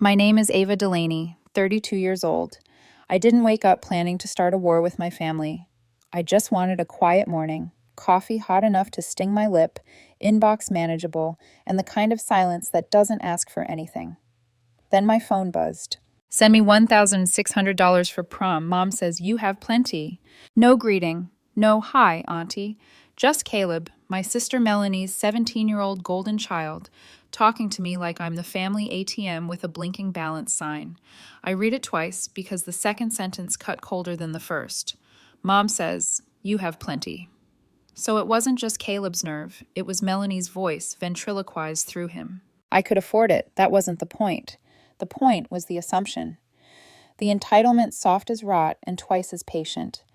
My name is Ava Delaney, 32 years old. I didn't wake up planning to start a war with my family. I just wanted a quiet morning, coffee hot enough to sting my lip, inbox manageable, and the kind of silence that doesn't ask for anything. Then my phone buzzed. Send me $1,600 for prom. Mom says you have plenty. No greeting. No hi, Auntie. Just Caleb, my sister Melanie's 17-year-old golden child, talking to me like I'm the family ATM with a blinking balance sign. I read it twice because the second sentence cut colder than the first. Mom says, you have plenty. So it wasn't just Caleb's nerve, it was Melanie's voice ventriloquized through him. I could afford it, that wasn't the point. The point was the assumption. The entitlement soft as rot and twice as patient.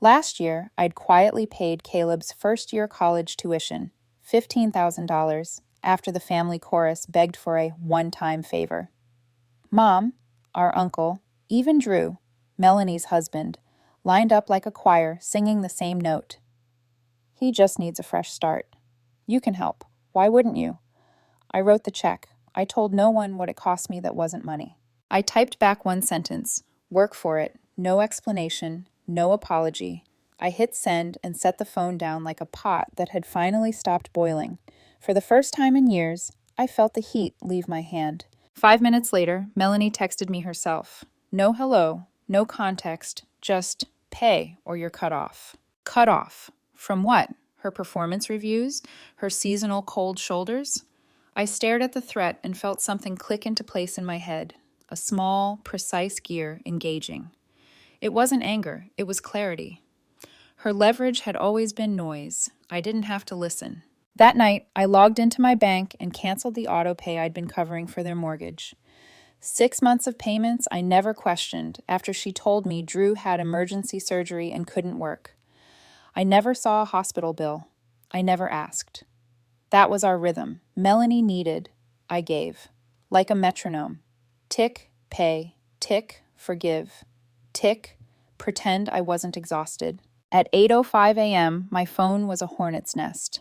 Last year, I'd quietly paid Caleb's first-year college tuition, $15,000, after the family chorus begged for a one-time favor. Mom, our uncle, even Drew, Melanie's husband, lined up like a choir singing the same note. He just needs a fresh start. You can help. Why wouldn't you? I wrote the check. I told no one what it cost me that wasn't money. I typed back one sentence. Work for it. No explanation. No apology. I hit send and set the phone down like a pot that had finally stopped boiling. For the first time in years, I felt the heat leave my hand. 5 minutes later, Melanie texted me herself. No hello, no context, just pay or you're cut off. Cut off. From what? Her performance reviews? Her seasonal cold shoulders? I stared at the threat and felt something click into place in my head. A small, precise gear engaging. It wasn't anger, it was clarity. Her leverage had always been noise. I didn't have to listen. That night, I logged into my bank and canceled the Autopay I'd been covering for their mortgage. 6 months of payments I never questioned after she told me Drew had emergency surgery and couldn't work. I never saw a hospital bill. I never asked. That was our rhythm. Melanie needed. I gave. Like a metronome. Tick, pay. Tick, forgive. Tick, pretend I wasn't exhausted. At 8:05 a.m., my phone was a hornet's nest.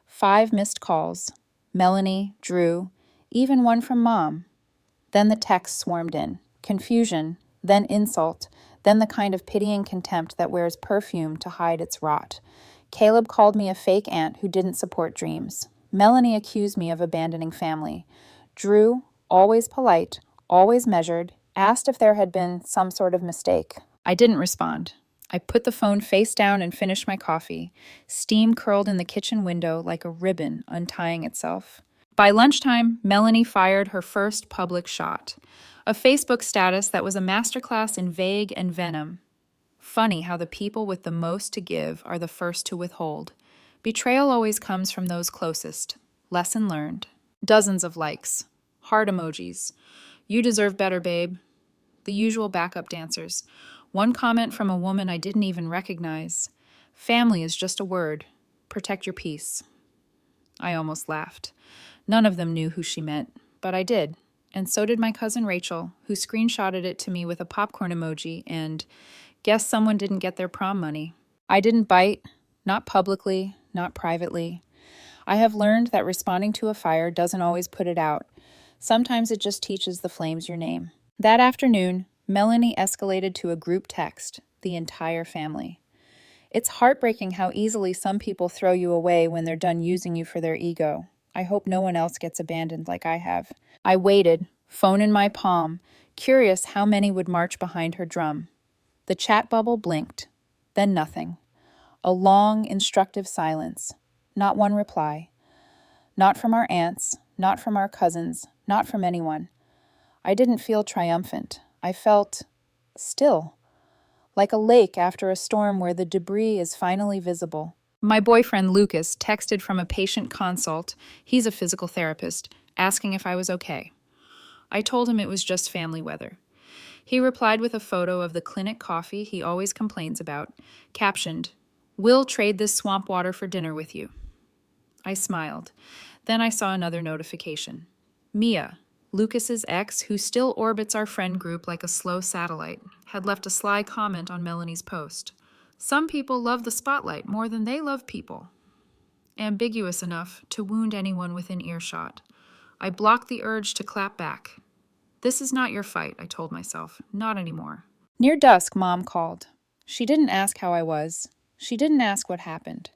5 missed calls. Melanie, Drew, even one from Mom. Then the texts swarmed in. Confusion, then insult, then the kind of pitying contempt that wears perfume to hide its rot. Caleb called me a fake aunt who didn't support dreams. Melanie accused me of abandoning family. Drew, always polite, always measured, asked if there had been some sort of mistake. I didn't respond. I put the phone face down and finished my coffee. Steam curled in the kitchen window like a ribbon untying itself. By lunchtime, Melanie fired her first public shot. A Facebook status that was a masterclass in vague and venom. Funny how the people with the most to give are the first to withhold. Betrayal always comes from those closest. Lesson learned. Dozens of likes. Heart emojis. You deserve better, babe. The usual backup dancers. One comment from a woman I didn't even recognize. Family is just a word. Protect your peace. I almost laughed. None of them knew who she meant, but I did. And so did my cousin Rachel, who screenshotted it to me with a popcorn emoji and, guess someone didn't get their prom money. I didn't bite, not publicly, not privately. I have learned that responding to a fire doesn't always put it out. Sometimes it just teaches the flames your name. That afternoon, Melanie escalated to a group text, the entire family. It's heartbreaking how easily some people throw you away when they're done using you for their ego. I hope no one else gets abandoned like I have. I waited, phone in my palm, curious how many would march behind her drum. The chat bubble blinked, then nothing. A long, instructive silence. Not one reply. Not from our aunts, not from our cousins, not from anyone. I didn't feel triumphant. I felt still, like a lake after a storm where the debris is finally visible. My boyfriend Lucas texted from a patient consult, he's a physical therapist, asking if I was okay. I told him it was just family weather. He replied with a photo of the clinic coffee he always complains about, captioned, "We'll trade this swamp water for dinner with you." I smiled. Then I saw another notification. Mia, Lucas's ex, who still orbits our friend group like a slow satellite, had left a sly comment on Melanie's post. Some people love the spotlight more than they love people. Ambiguous enough to wound anyone within earshot. I blocked the urge to clap back. This is not your fight, I told myself. Not anymore. Near dusk, Mom called. She didn't ask how I was. She didn't ask what happened.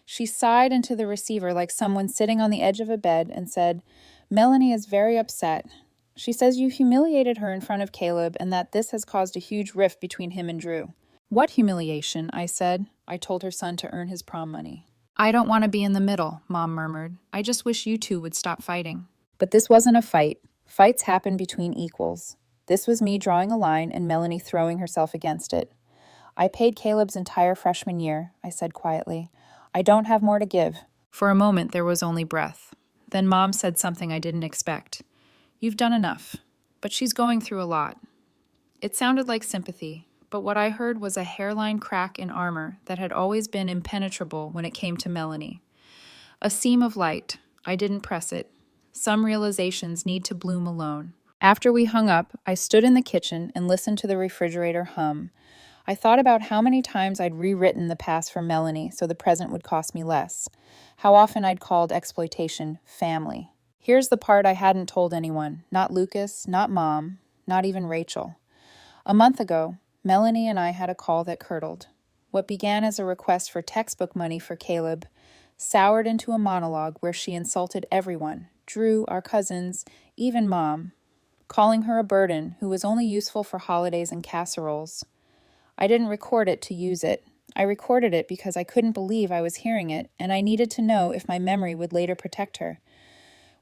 She sighed into the receiver like someone sitting on the edge of a bed and said, "Melanie is very upset. She says you humiliated her in front of Caleb and that this has caused a huge rift between him and Drew." "What humiliation?" I said. I told her son to earn his prom money. "I don't want to be in the middle," Mom murmured. "I just wish you two would stop fighting." But this wasn't a fight. Fights happen between equals. This was me drawing a line and Melanie throwing herself against it. "I paid Caleb's entire freshman year," I said quietly. "I don't have more to give." For a moment, there was only breath. Then Mom said something I didn't expect. "You've done enough, but she's going through a lot." It sounded like sympathy, but what I heard was a hairline crack in armor that had always been impenetrable when it came to Melanie. A seam of light. I didn't press it. Some realizations need to bloom alone. After we hung up, I stood in the kitchen and listened to the refrigerator hum. I thought about how many times I'd rewritten the past for Melanie so the present would cost me less. How often I'd called exploitation family. Here's the part I hadn't told anyone. Not Lucas, not Mom, not even Rachel. A month ago, Melanie and I had a call that curdled. What began as a request for textbook money for Caleb soured into a monologue where she insulted everyone, Drew, our cousins, even Mom, calling her a burden who was only useful for holidays and casseroles. I didn't record it to use it. I recorded it because I couldn't believe I was hearing it, and I needed to know if my memory would later protect her.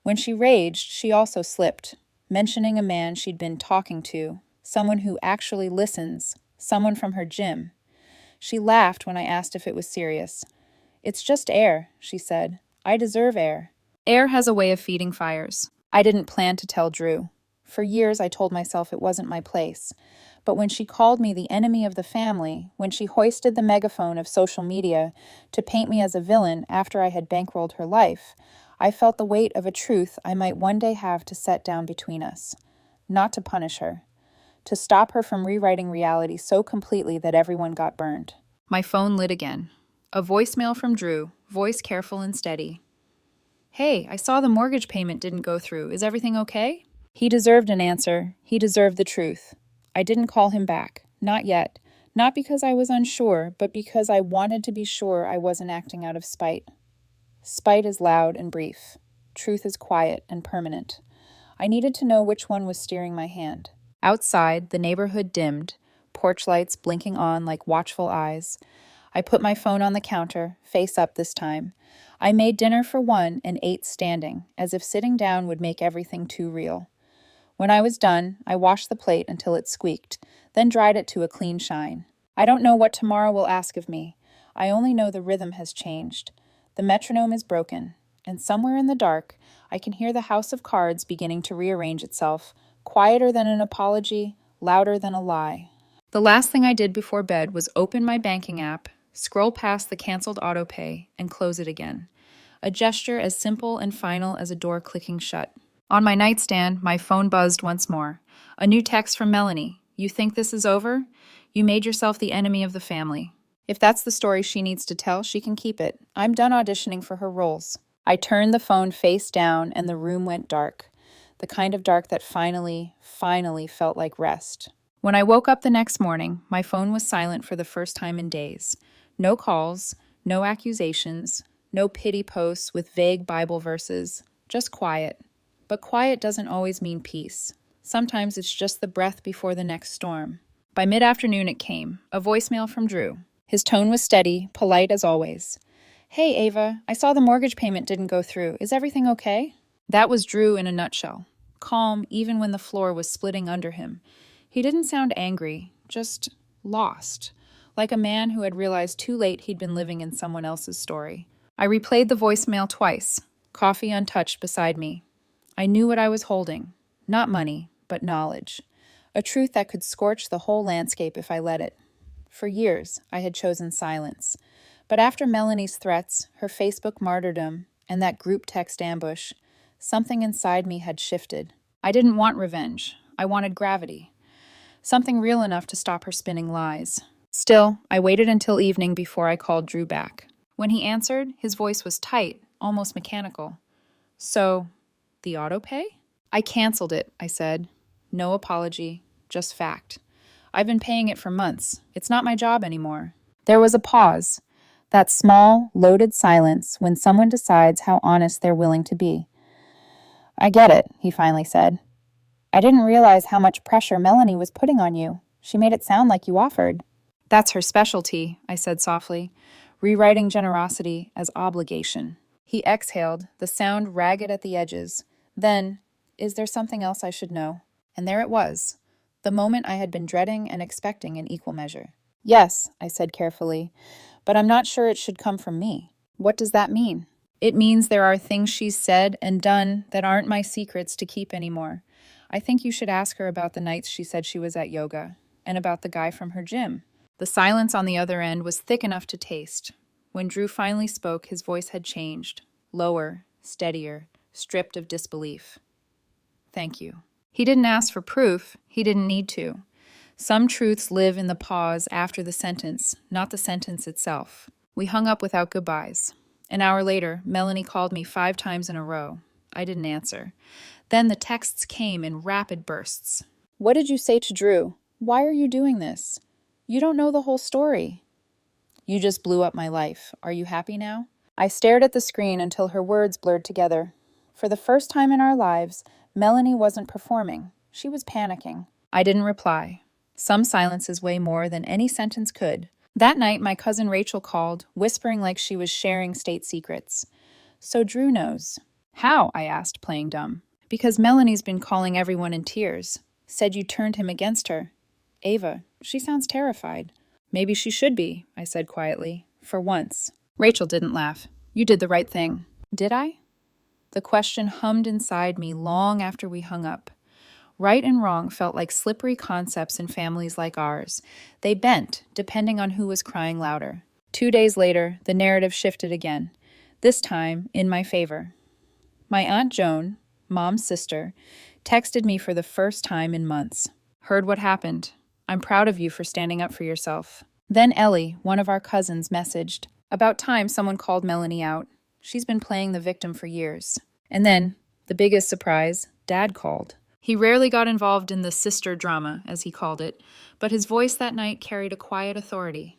When she raged, she also slipped, mentioning a man she'd been talking to, someone who actually listens, someone from her gym. She laughed when I asked if it was serious. "It's just air," she said. "I deserve air." Air has a way of feeding fires. I didn't plan to tell Drew. For years I told myself it wasn't my place. But when she called me the enemy of the family, when she hoisted the megaphone of social media to paint me as a villain after I had bankrolled her life, I felt the weight of a truth I might one day have to set down between us. Not to punish her. To stop her from rewriting reality so completely that everyone got burned. My phone lit again. A voicemail from Drew, voice careful and steady. "Hey, I saw the mortgage payment didn't go through. Is everything okay?" He deserved an answer. He deserved the truth. I didn't call him back. Not yet. Not because I was unsure, but because I wanted to be sure I wasn't acting out of spite. Spite is loud and brief. Truth is quiet and permanent. I needed to know which one was steering my hand. Outside, the neighborhood dimmed, porch lights blinking on like watchful eyes. I put my phone on the counter, face up this time. I made dinner for one and ate standing, as if sitting down would make everything too real. When I was done, I washed the plate until it squeaked, then dried it to a clean shine. I don't know what tomorrow will ask of me. I only know the rhythm has changed. The metronome is broken, and somewhere in the dark, I can hear the house of cards beginning to rearrange itself, quieter than an apology, louder than a lie. The last thing I did before bed was open my banking app, scroll past the canceled Autopay, and close it again. A gesture as simple and final as a door clicking shut. On my nightstand, my phone buzzed once more. A new text from Melanie. "You think this is over? You made yourself the enemy of the family." If that's the story she needs to tell, she can keep it. I'm done auditioning for her roles. I turned the phone face down and the room went dark. The kind of dark that finally felt like rest. When I woke up the next morning, my phone was silent for the first time in days. No calls, no accusations, no pity posts with vague Bible verses, just quiet. But quiet doesn't always mean peace. Sometimes it's just the breath before the next storm. By mid-afternoon it came, a voicemail from Drew. His tone was steady, polite as always. "Hey, Ava, I saw the mortgage payment didn't go through. Is everything okay?" That was Drew in a nutshell. Calm even when the floor was splitting under him. He didn't sound angry, just lost. Like a man who had realized too late he'd been living in someone else's story. I replayed the voicemail twice, coffee untouched beside me. I knew what I was holding. Not money, but knowledge. A truth that could scorch the whole landscape if I let it. For years, I had chosen silence. But after Melanie's threats, her Facebook martyrdom, and that group text ambush, something inside me had shifted. I didn't want revenge. I wanted gravity. Something real enough to stop her spinning lies. Still, I waited until evening before I called Drew back. When he answered, his voice was tight, almost mechanical. "So, the Autopay?" "I canceled it," I said. No apology, just fact. I've been paying it for months. It's not my job anymore. There was a pause. That small, loaded silence when someone decides how honest they're willing to be. I get it, he finally said. I didn't realize how much pressure Melanie was putting on you. She made it sound like you offered. That's her specialty, I said softly, rewriting generosity as obligation. He exhaled, the sound ragged at the edges. Then, is there something else I should know? And there it was, the moment I had been dreading and expecting in equal measure. Yes, I said carefully, but I'm not sure it should come from me. What does that mean? It means there are things she's said and done that aren't my secrets to keep anymore. I think you should ask her about the nights she said she was at yoga, and about the guy from her gym. The silence on the other end was thick enough to taste. When Drew finally spoke, his voice had changed. Lower, steadier, stripped of disbelief. Thank you. He didn't ask for proof. He didn't need to. Some truths live in the pause after the sentence, not the sentence itself. We hung up without goodbyes. An hour later, Melanie called me 5 times in a row. I didn't answer. Then the texts came in rapid bursts. What did you say to Drew? Why are you doing this? You don't know the whole story. You just blew up my life. Are you happy now? I stared at the screen until her words blurred together. For the first time in our lives, Melanie wasn't performing. She was panicking. I didn't reply. Some silences weigh more than any sentence could. That night, my cousin Rachel called, whispering like she was sharing state secrets. So Drew knows. How? I asked, playing dumb. Because Melanie's been calling everyone in tears. Said you turned him against her. Ava, she sounds terrified. Maybe she should be, I said quietly. For once. Rachel didn't laugh. You did the right thing. Did I? The question hummed inside me long after we hung up. Right and wrong felt like slippery concepts in families like ours. They bent, depending on who was crying louder. 2 days later, the narrative shifted again. This time, in my favor. My Aunt Joan, Mom's sister, texted me for the first time in months. Heard what happened. I'm proud of you for standing up for yourself. Then Ellie, one of our cousins, messaged. About time someone called Melanie out. She's been playing the victim for years. And then, the biggest surprise, Dad called. He rarely got involved in the sister drama, as he called it, but his voice that night carried a quiet authority.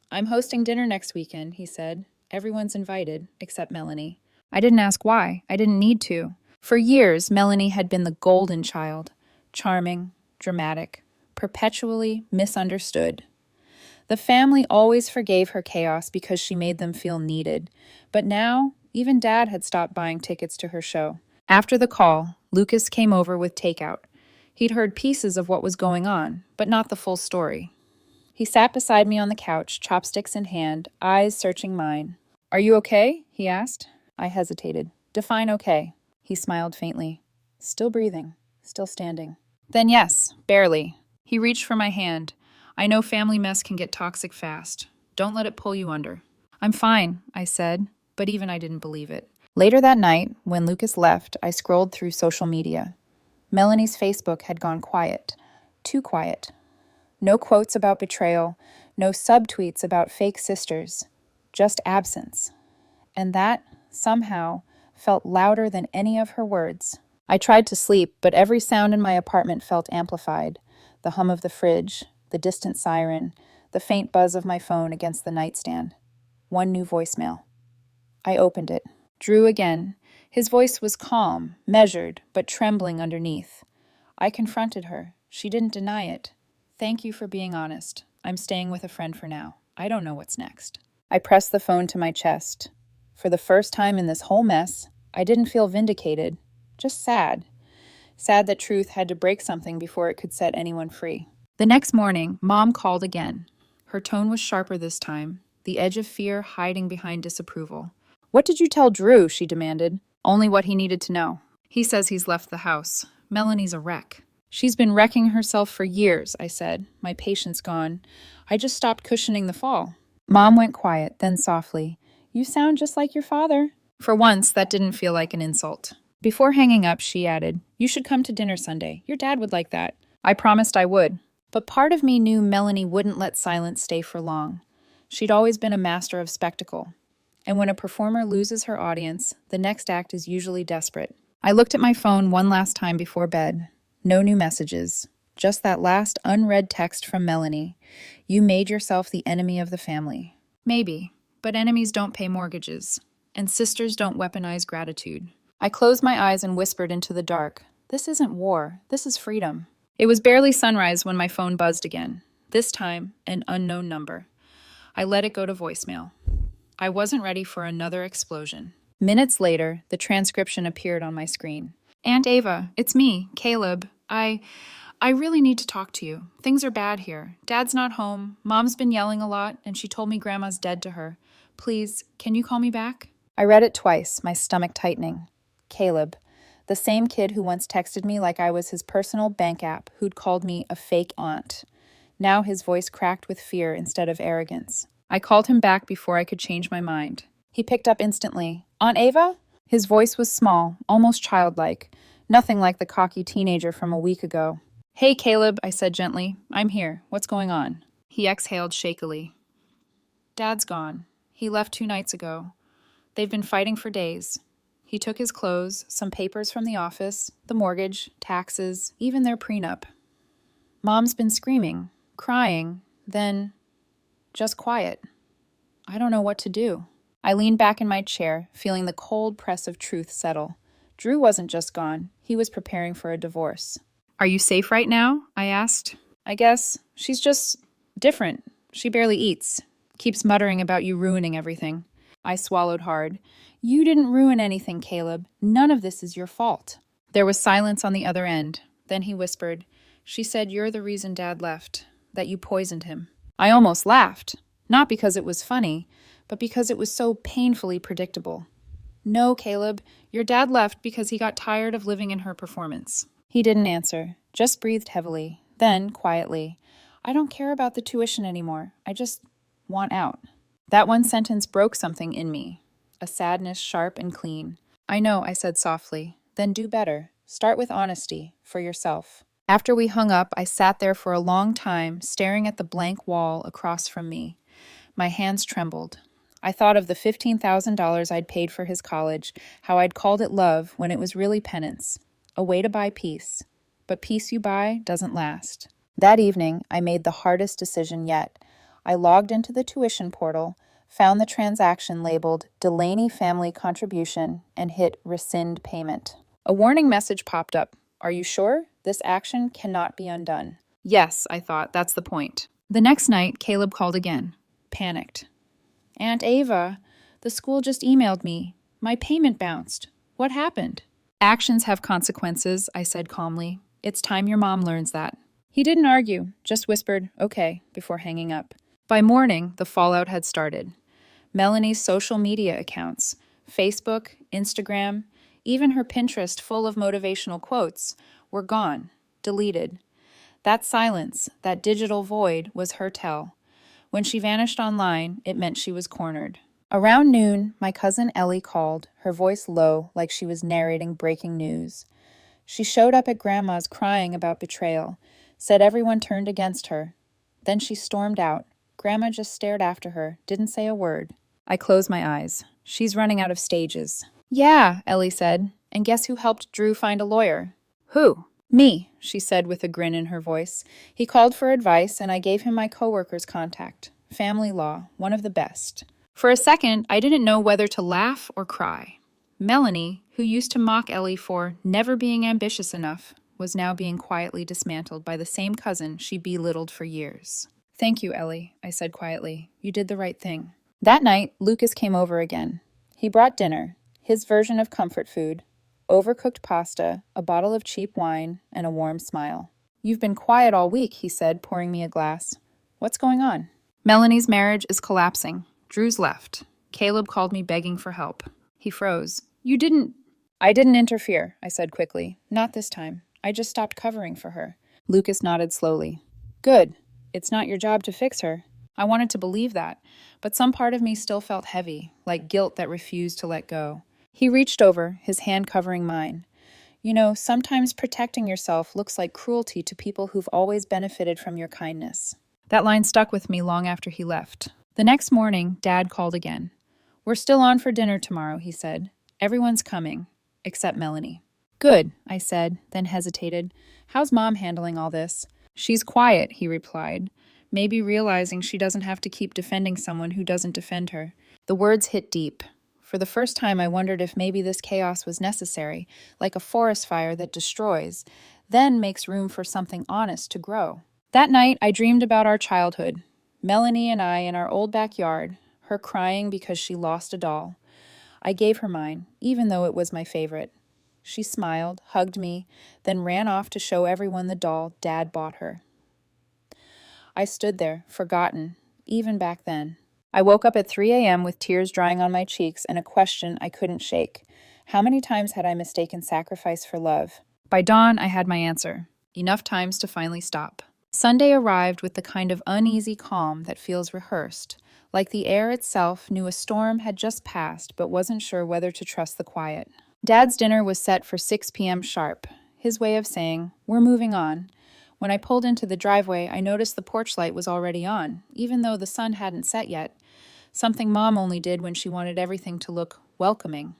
I'm hosting dinner next weekend, he said. Everyone's invited, except Melanie. I didn't ask why. I didn't need to. For years, Melanie had been the golden child. Charming, dramatic, perpetually misunderstood. The family always forgave her chaos because she made them feel needed. But now, even Dad had stopped buying tickets to her show. After the call, Lucas came over with takeout. He'd heard pieces of what was going on, but not the full story. He sat beside me on the couch, chopsticks in hand, eyes searching mine. Are you okay? He asked. I hesitated. Define okay. He smiled faintly. Still breathing. Still standing. Then yes, barely. He reached for my hand. I know family mess can get toxic fast. Don't let it pull you under. I'm fine, I said, but even I didn't believe it. Later that night, when Lucas left, I scrolled through social media. Melanie's Facebook had gone quiet. Too quiet. No quotes about betrayal, no subtweets about fake sisters, just absence. And that, somehow, felt louder than any of her words. I tried to sleep, but every sound in my apartment felt amplified. The hum of the fridge, the distant siren, the faint buzz of my phone against the nightstand. One new voicemail. I opened it. Drew again. His voice was calm, measured, but trembling underneath. I confronted her. She didn't deny it. Thank you for being honest. I'm staying with a friend for now. I don't know what's next. I pressed the phone to my chest. For the first time in this whole mess, I didn't feel vindicated, just sad. Sad that truth had to break something before it could set anyone free. The next morning, Mom called again. Her tone was sharper this time, the edge of fear hiding behind disapproval. What did you tell Drew? She demanded. Only what he needed to know. He says he's left the house. Melanie's a wreck. She's been wrecking herself for years, I said, my patience gone. I just stopped cushioning the fall. Mom went quiet, then softly. You sound just like your father. For once, that didn't feel like an insult. Before hanging up, she added, You should come to dinner Sunday. Your dad would like that. I promised I would. But part of me knew Melanie wouldn't let silence stay for long. She'd always been a master of spectacle. And when a performer loses her audience, the next act is usually desperate. I looked at my phone one last time before bed. No new messages. Just that last unread text from Melanie. You made yourself the enemy of the family. Maybe, but enemies don't pay mortgages, and sisters don't weaponize gratitude. I closed my eyes and whispered into the dark. This isn't war, this is freedom. It was barely sunrise when my phone buzzed again. This time, an unknown number. I let it go to voicemail. I wasn't ready for another explosion. Minutes later, the transcription appeared on my screen. Aunt Ava, it's me, Caleb. I really need to talk to you. Things are bad here. Dad's not home. Mom's been yelling a lot, and she told me Grandma's dead to her. Please, can you call me back? I read it twice, my stomach tightening. Caleb, the same kid who once texted me like I was his personal bank app, who'd called me a fake aunt. Now his voice cracked with fear instead of arrogance. I called him back before I could change my mind. He picked up instantly. Aunt Ava? His voice was small, almost childlike. Nothing like the cocky teenager from a week ago. Hey, Caleb, I said gently. I'm here. What's going on? He exhaled shakily. Dad's gone. He left 2 nights ago. They've been fighting for days. He took his clothes, some papers from the office, the mortgage, taxes, even their prenup. Mom's been screaming, crying, then just quiet. I don't know what to do. I leaned back in my chair, feeling the cold press of truth settle. Drew wasn't just gone. He was preparing for a divorce. Are you safe right now? I asked. I guess. She's just different. She barely eats. Keeps muttering about you ruining everything. I swallowed hard. You didn't ruin anything, Caleb. None of this is your fault. There was silence on the other end. Then he whispered, She said you're the reason Dad left, that you poisoned him. I almost laughed. Not because it was funny, but because it was so painfully predictable. No, Caleb, your dad left because he got tired of living in her performance. He didn't answer, just breathed heavily. Then, quietly, I don't care about the tuition anymore. I just want out. That one sentence broke something in me, a sadness sharp and clean. I know, I said softly. Then do better. Start with honesty, for yourself. After we hung up, I sat there for a long time, staring at the blank wall across from me. My hands trembled. I thought of the $15,000 I'd paid for his college, how I'd called it love when it was really penance. A way to buy peace. But peace you buy doesn't last. That evening, I made the hardest decision yet. I logged into the tuition portal, found the transaction labeled Delaney Family Contribution, and hit Rescind Payment. A warning message popped up. Are you sure? This action cannot be undone. Yes, I thought, that's the point. The next night, Caleb called again. Panicked. Aunt Ava, the school just emailed me. My payment bounced. What happened? Actions have consequences, I said calmly. It's time your mom learns that. He didn't argue, just whispered, okay, before hanging up. By morning, the fallout had started. Melanie's social media accounts, Facebook, Instagram, even her Pinterest full of motivational quotes, were gone, deleted. That silence, that digital void, was her tell. When she vanished online, it meant she was cornered. Around noon, my cousin Ellie called, her voice low like she was narrating breaking news. She showed up at Grandma's crying about betrayal, said everyone turned against her. Then she stormed out. Grandma just stared after her, didn't say a word. I closed my eyes. She's running out of stages. Yeah, Ellie said. And guess who helped Drew find a lawyer? Who? Me, she said with a grin in her voice. He called for advice, and I gave him my coworker's contact. Family law, one of the best. For a second, I didn't know whether to laugh or cry. Melanie, who used to mock Ellie for never being ambitious enough, was now being quietly dismantled by the same cousin she belittled for years. Thank you, Ellie, I said quietly. You did the right thing. That night, Lucas came over again. He brought dinner, his version of comfort food, overcooked pasta, a bottle of cheap wine, and a warm smile. You've been quiet all week, he said, pouring me a glass. What's going on? Melanie's marriage is collapsing. Drew's left. Caleb called me begging for help. He froze. I didn't interfere, I said quickly. Not this time. I just stopped covering for her. Lucas nodded slowly. Good. It's not your job to fix her. I wanted to believe that, but some part of me still felt heavy, like guilt that refused to let go. He reached over, his hand covering mine. You know, sometimes protecting yourself looks like cruelty to people who've always benefited from your kindness. That line stuck with me long after he left. The next morning, Dad called again. We're still on for dinner tomorrow, he said. Everyone's coming, except Melanie. Good, I said, then hesitated. How's Mom handling all this? She's quiet, he replied, maybe realizing she doesn't have to keep defending someone who doesn't defend her. The words hit deep. For the first time, I wondered if maybe this chaos was necessary, like a forest fire that destroys, then makes room for something honest to grow. That night, I dreamed about our childhood. Melanie and I in our old backyard, her crying because she lost a doll. I gave her mine, even though it was my favorite. She smiled, hugged me, then ran off to show everyone the doll Dad bought her. I stood there, forgotten, even back then. I woke up at 3 a.m. with tears drying on my cheeks and a question I couldn't shake. How many times had I mistaken sacrifice for love? By dawn, I had my answer. Enough times to finally stop. Sunday arrived with the kind of uneasy calm that feels rehearsed, like the air itself knew a storm had just passed but wasn't sure whether to trust the quiet. Dad's dinner was set for 6 p.m. sharp, his way of saying, "We're moving on." When I pulled into the driveway, I noticed the porch light was already on, even though the sun hadn't set yet, something Mom only did when she wanted everything to look welcoming.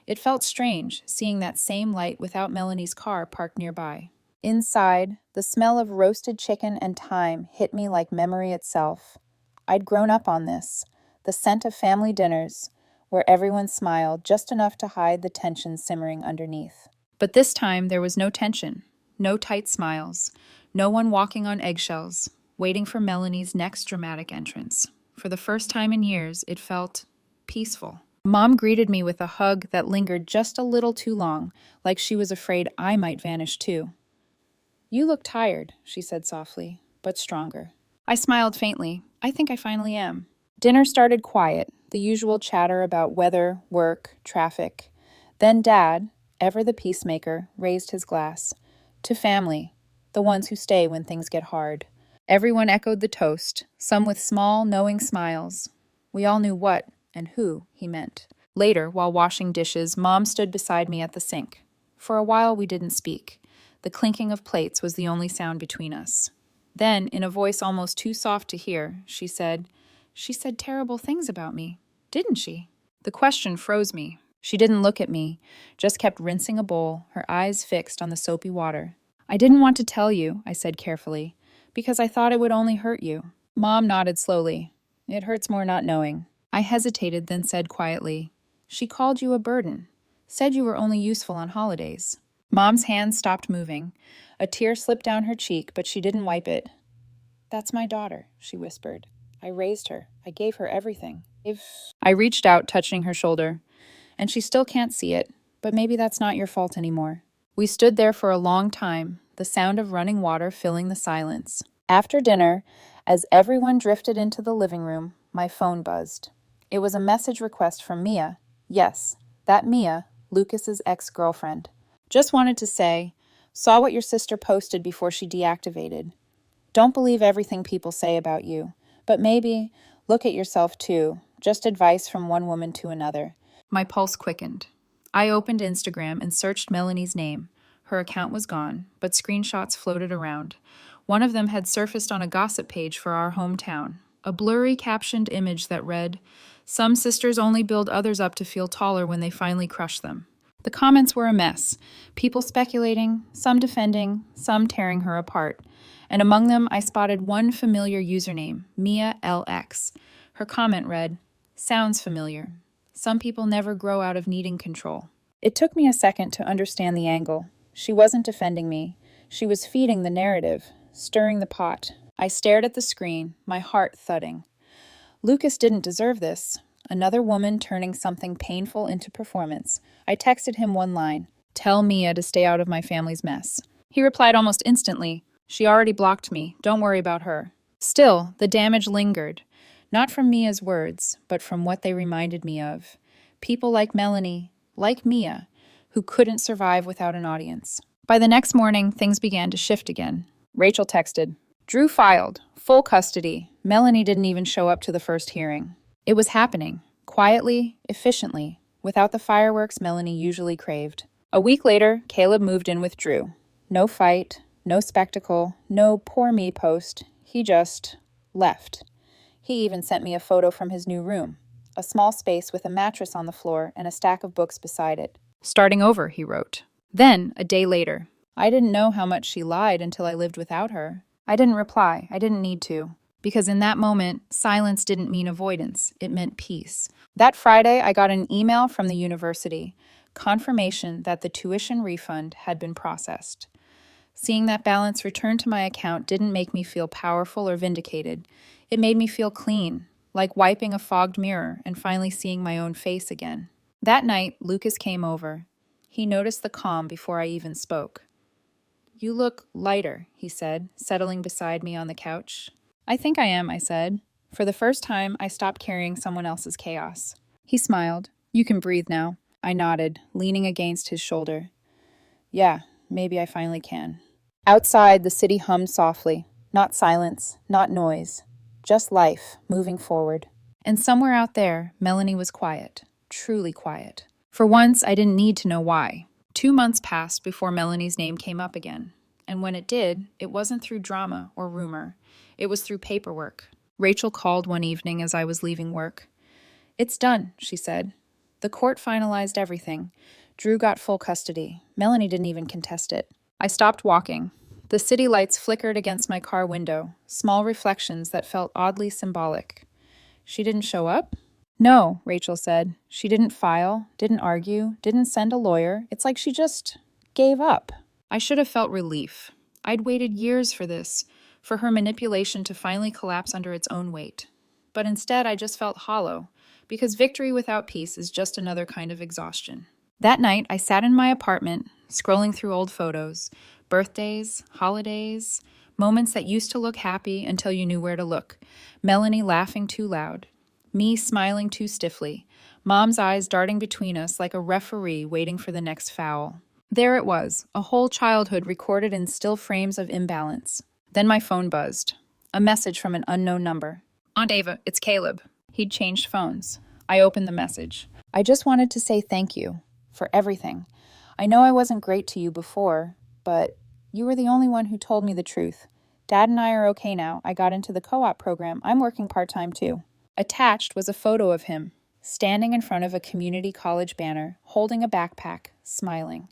It felt strange, seeing that same light without Melanie's car parked nearby. Inside, the smell of roasted chicken and thyme hit me like memory itself. I'd grown up on this, the scent of family dinners, where everyone smiled just enough to hide the tension simmering underneath. But this time there was no tension, no tight smiles, no one walking on eggshells, waiting for Melanie's next dramatic entrance. For the first time in years, it felt peaceful. Mom greeted me with a hug that lingered just a little too long, like she was afraid I might vanish too. "You look tired," she said softly, but stronger. I smiled faintly. I think I finally am. Dinner started quiet, the usual chatter about weather, work, traffic. Then Dad, ever the peacemaker, raised his glass. To family, the ones who stay when things get hard. Everyone echoed the toast, some with small, knowing smiles. We all knew what and who he meant. Later, while washing dishes, Mom stood beside me at the sink. For a while, we didn't speak. The clinking of plates was the only sound between us. Then, in a voice almost too soft to hear, she said terrible things about me, didn't she? The question froze me. She didn't look at me, just kept rinsing a bowl, her eyes fixed on the soapy water. "I didn't want to tell you," I said carefully, "because I thought it would only hurt you." Mom nodded slowly. "It hurts more not knowing." I hesitated, then said quietly, "She called you a burden, said you were only useful on holidays." Mom's hand stopped moving. A tear slipped down her cheek, but she didn't wipe it. "That's my daughter," she whispered. "I raised her. I gave her everything. I reached out, touching her shoulder. "And she still can't see it, but maybe that's not your fault anymore." We stood there for a long time, the sound of running water filling the silence. After dinner, as everyone drifted into the living room, my phone buzzed. It was a message request from Mia. Yes, that Mia, Lucas's ex-girlfriend. "Just wanted to say, saw what your sister posted before she deactivated. Don't believe everything people say about you, but maybe look at yourself too. Just advice from one woman to another." My pulse quickened. I opened Instagram and searched Melanie's name. Her account was gone, but screenshots floated around. One of them had surfaced on a gossip page for our hometown. A blurry captioned image that read, "Some sisters only build others up to feel taller when they finally crush them." The comments were a mess. People speculating, some defending, some tearing her apart. And among them, I spotted one familiar username, Mia LX. Her comment read, "Sounds familiar. Some people never grow out of needing control." It took me a second to understand the angle. She wasn't defending me. She was feeding the narrative, stirring the pot. I stared at the screen, my heart thudding. Lucas didn't deserve this. Another woman turning something painful into performance. I texted him one line, "Tell Mia to stay out of my family's mess." He replied almost instantly, "She already blocked me. Don't worry about her." Still, the damage lingered. Not from Mia's words, but from what they reminded me of. People like Melanie, like Mia, who couldn't survive without an audience. By the next morning, things began to shift again. Rachel texted, "Drew filed, full custody. Melanie didn't even show up to the first hearing." It was happening, quietly, efficiently, without the fireworks Melanie usually craved. A week later, Caleb moved in with Drew. No fight, no spectacle, no poor me post. He just left. He even sent me a photo from his new room, a small space with a mattress on the floor and a stack of books beside it. Starting over, he wrote. Then, a day later, I didn't know how much she lied until I lived without her. I didn't reply. I didn't need to. Because in that moment, silence didn't mean avoidance. It meant peace. That Friday, I got an email from the university, confirmation that the tuition refund had been processed. Seeing that balance return to my account didn't make me feel powerful or vindicated. It made me feel clean, like wiping a fogged mirror and finally seeing my own face again. That night, Lucas came over. He noticed the calm before I even spoke. "You look lighter," he said, settling beside me on the couch. "I think I am," I said. For the first time, I stopped carrying someone else's chaos. He smiled. "You can breathe now." I nodded, leaning against his shoulder. "Yeah, maybe I finally can." Outside, the city hummed softly. Not silence, not noise. Just life, moving forward. And somewhere out there, Melanie was quiet. Truly quiet. For once, I didn't need to know why. 2 months passed before Melanie's name came up again. And when it did, it wasn't through drama or rumor. It was through paperwork. Rachel called one evening as I was leaving work. "It's done," she said. "The court finalized everything. Drew got full custody. Melanie didn't even contest it." I stopped walking. The city lights flickered against my car window, small reflections that felt oddly symbolic. "She didn't show up?" "No," Rachel said. "She didn't file, didn't argue, didn't send a lawyer. It's like she just gave up." I should have felt relief. I'd waited years for this, for her manipulation to finally collapse under its own weight. But instead, I just felt hollow, because victory without peace is just another kind of exhaustion. That night, I sat in my apartment, scrolling through old photos, birthdays, holidays, moments that used to look happy until you knew where to look. Melanie laughing too loud, me smiling too stiffly, Mom's eyes darting between us like a referee waiting for the next foul. There it was, a whole childhood recorded in still frames of imbalance. Then my phone buzzed. A message from an unknown number. "Aunt Ava, it's Caleb." He'd changed phones. I opened the message. "I just wanted to say thank you for everything. I know I wasn't great to you before, but you were the only one who told me the truth. Dad and I are okay now. I got into the co-op program. I'm working part-time too." Attached was a photo of him, standing in front of a community college banner, holding a backpack, smiling.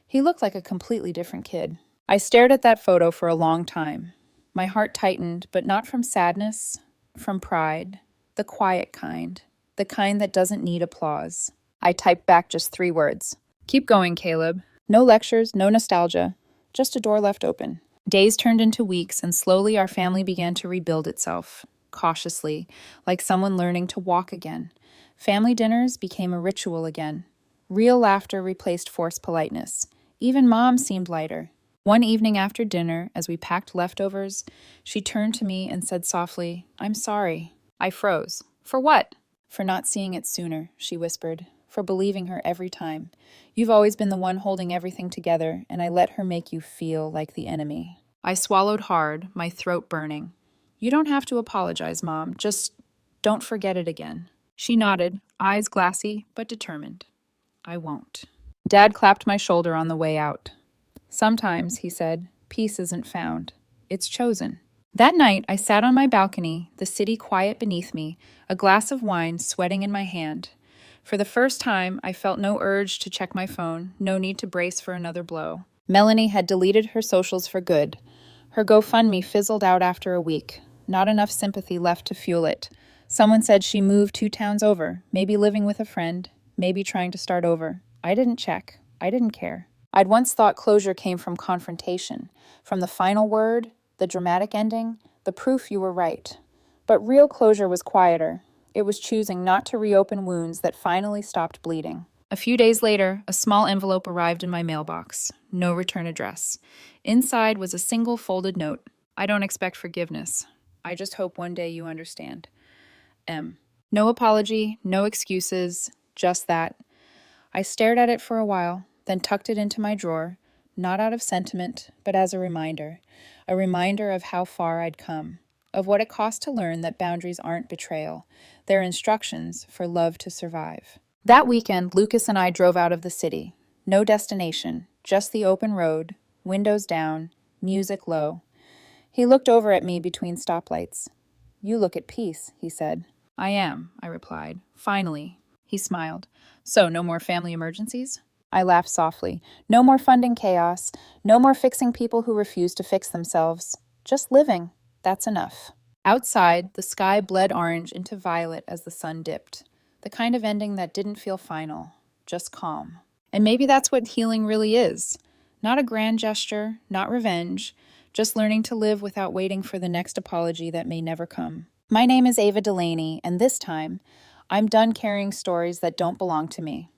He looked like a completely different kid. I stared at that photo for a long time. My heart tightened, but not from sadness, from pride. The quiet kind. The kind that doesn't need applause. I typed back just 3 words. "Keep going, Caleb." No lectures, no nostalgia. Just a door left open. Days turned into weeks, and slowly our family began to rebuild itself. Cautiously, like someone learning to walk again. Family dinners became a ritual again. Real laughter replaced forced politeness. Even Mom seemed lighter. One evening after dinner, as we packed leftovers, she turned to me and said softly, "I'm sorry." I froze. "For what?" "For not seeing it sooner," she whispered. "For believing her every time. You've always been the one holding everything together, and I let her make you feel like the enemy." I swallowed hard, my throat burning. "You don't have to apologize, Mom. Just don't forget it again." She nodded, eyes glassy but determined. "I won't." Dad clapped my shoulder on the way out. "Sometimes," he said, "peace isn't found. It's chosen." That night, I sat on my balcony, the city quiet beneath me, a glass of wine sweating in my hand. For the first time, I felt no urge to check my phone, no need to brace for another blow. Melanie had deleted her socials for good. Her GoFundMe fizzled out after a week. Not enough sympathy left to fuel it. Someone said she moved 2 towns over, maybe living with a friend, maybe trying to start over. I didn't check. I didn't care. I'd once thought closure came from confrontation, from the final word, the dramatic ending, the proof you were right. But real closure was quieter. It was choosing not to reopen wounds that finally stopped bleeding. A few days later, a small envelope arrived in my mailbox. No return address. Inside was a single folded note. "I don't expect forgiveness. I just hope one day you understand. M." No apology, no excuses, just that. I stared at it for a while, then tucked it into my drawer, not out of sentiment, but as a reminder of how far I'd come, of what it cost to learn that boundaries aren't betrayal. They're instructions for love to survive. That weekend, Lucas and I drove out of the city. No destination, just the open road, windows down, music low. He looked over at me between stoplights. "You look at peace," he said. "I am," I replied. "Finally." He smiled. "So, no more family emergencies?" I laughed softly. No more funding chaos. No more fixing people who refuse to fix themselves. Just living. That's enough. Outside, the sky bled orange into violet as the sun dipped. The kind of ending that didn't feel final, just calm. And maybe that's what healing really is. Not a grand gesture, not revenge, just learning to live without waiting for the next apology that may never come. My name is Ava Delaney, and this time, I'm done carrying stories that don't belong to me.